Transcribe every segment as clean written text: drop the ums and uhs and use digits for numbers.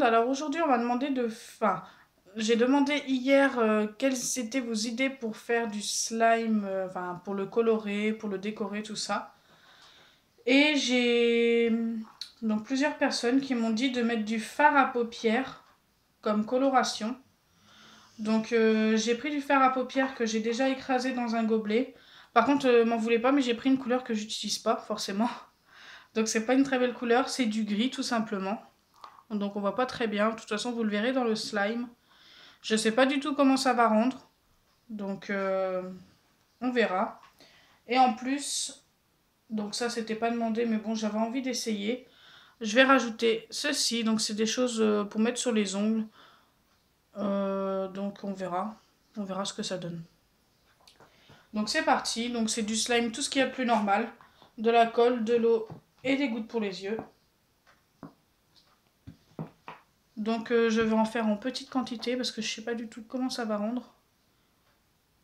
monde. Alors aujourd'hui, on m'a demandé de... Enfin, j'ai demandé hier quelles étaient vos idées pour faire du slime, enfin, pour le colorer, pour le décorer, tout ça. Et j'ai donc plusieurs personnes qui m'ont dit de mettre du fard à paupières comme coloration. Donc j'ai pris du fard à paupières que j'ai déjà écrasé dans un gobelet. Par contre, m'en voulez pas, mais j'ai pris une couleur que j'utilise pas forcément. Donc c'est pas une très belle couleur, c'est du gris tout simplement. Donc on voit pas très bien. De toute façon, vous le verrez dans le slime. Je sais pas du tout comment ça va rendre. Donc on verra. Et en plus, donc ça c'était pas demandé, mais bon, j'avais envie d'essayer. Je vais rajouter ceci. Donc c'est des choses pour mettre sur les ongles. Donc on verra. On verra ce que ça donne. Donc c'est parti. Donc c'est du slime, tout ce qu'il y a de plus normal. De la colle, de l'eau et des gouttes pour les yeux. Donc je vais en faire en petite quantité parce que je sais pas du tout comment ça va rendre.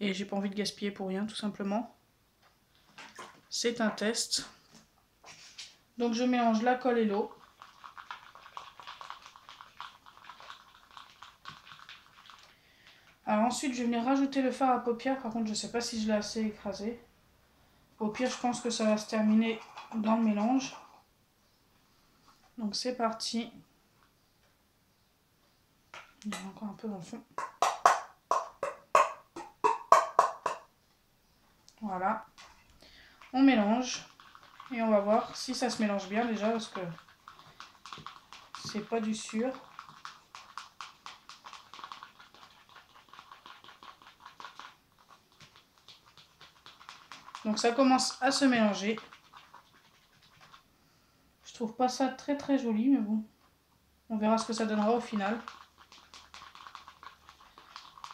Et j'ai pas envie de gaspiller pour rien tout simplement. C'est un test. Donc je mélange la colle et l'eau. Alors ensuite je vais venir rajouter le fard à paupières. Par contre je sais pas si je l'ai assez écrasé. Au pire je pense que ça va se terminer dans le mélange. Donc c'est parti. Il y en a encore un peu dans le fond. Voilà. On mélange. Et on va voir si ça se mélange bien déjà parce que c'est pas du sûr. Donc ça commence à se mélanger. Je trouve pas ça très très joli, mais bon. On verra ce que ça donnera au final.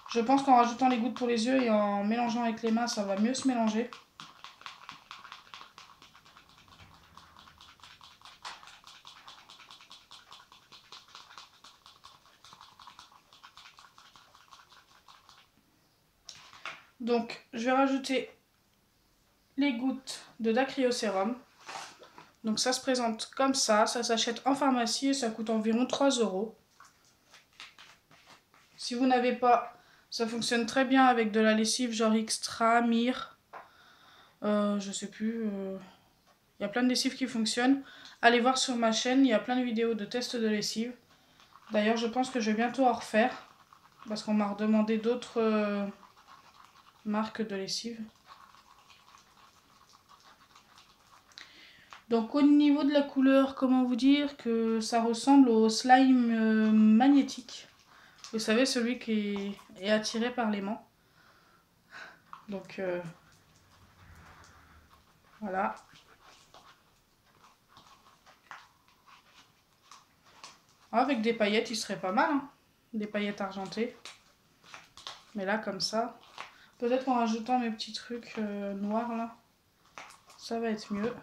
Je pense qu'en rajoutant les gouttes pour les yeux et en mélangeant avec les mains, ça va mieux se mélanger. Donc, je vais rajouter les gouttes de dacryocérum. Donc, ça se présente comme ça s'achète en pharmacie et ça coûte environ 3 €. Si vous n'avez pas, ça fonctionne très bien avec de la lessive genre Extra, Mire. Je sais plus. Il y a plein de lessives qui fonctionnent. Allez voir sur ma chaîne, il y a plein de vidéos de tests de lessive. D'ailleurs, je pense que je vais bientôt en refaire. Parce qu'on m'a redemandé d'autres marques de lessive. Donc au niveau de la couleur, comment vous dire que ça ressemble au slime magnétique. Vous savez, celui qui est attiré par l'aimant. Donc voilà. Avec des paillettes, il serait pas mal. Hein. Des paillettes argentées. Mais là, comme ça. Peut-être qu'en rajoutant mes petits trucs noirs là, ça va être mieux.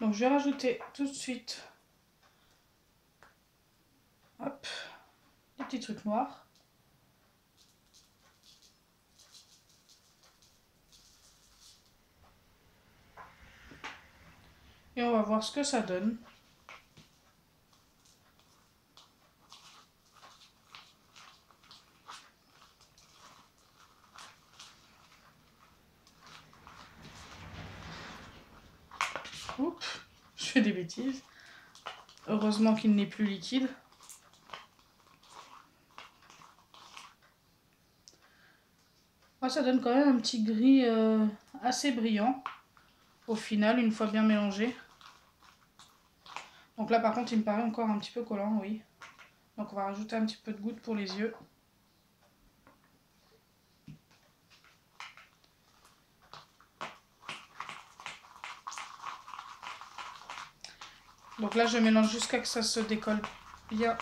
Donc je vais rajouter tout de suite hop, des petits trucs noirs. Et on va voir ce que ça donne. Oups, je fais des bêtises. Heureusement qu'il n'est plus liquide. Ah, ça donne quand même un petit gris assez brillant. Au final, une fois bien mélangé. Donc là, par contre, il me paraît encore un petit peu collant, oui. Donc on va rajouter un petit peu de goutte pour les yeux. Donc là, je mélange jusqu'à ce que ça se décolle bien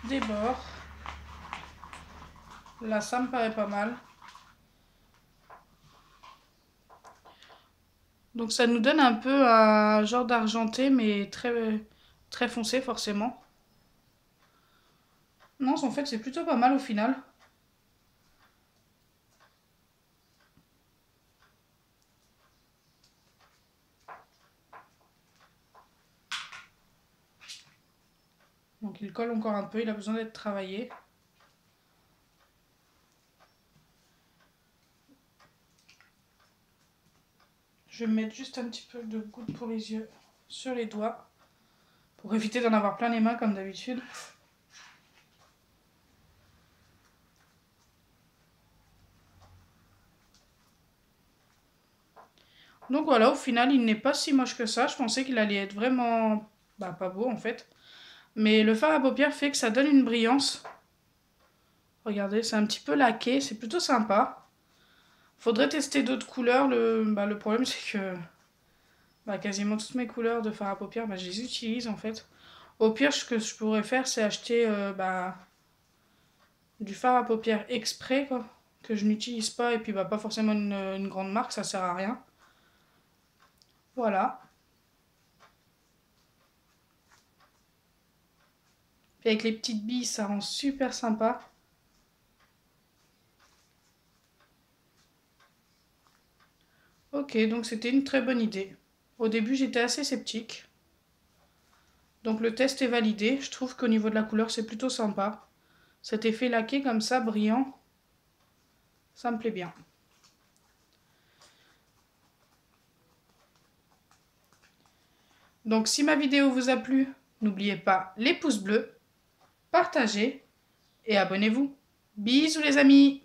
des bords. Là, ça me paraît pas mal. Donc ça nous donne un peu un genre d'argenté, mais très, très foncé forcément. Non, en fait, c'est plutôt pas mal au final. Donc il colle encore un peu, il a besoin d'être travaillé. Je vais mettre juste un petit peu de goutte pour les yeux sur les doigts, pour éviter d'en avoir plein les mains comme d'habitude. Donc voilà, au final, il n'est pas si moche que ça. Je pensais qu'il allait être vraiment pas beau en fait. Mais le fard à paupières fait que ça donne une brillance. Regardez, c'est un petit peu laqué, c'est plutôt sympa. Faudrait tester d'autres couleurs. Le problème, c'est que quasiment toutes mes couleurs de fard à paupières, je les utilise en fait. Au pire, ce que je pourrais faire, c'est acheter du fard à paupières exprès, quoi, que je n'utilise pas, et puis pas forcément une grande marque, ça sert à rien. Voilà. Puis avec les petites billes, ça rend super sympa. Ok, donc c'était une très bonne idée. Au début, j'étais assez sceptique. Donc le test est validé. Je trouve qu'au niveau de la couleur, c'est plutôt sympa. Cet effet laqué comme ça, brillant, ça me plaît bien. Donc si ma vidéo vous a plu, n'oubliez pas les pouces bleus, partagez et abonnez-vous. Bisous les amis!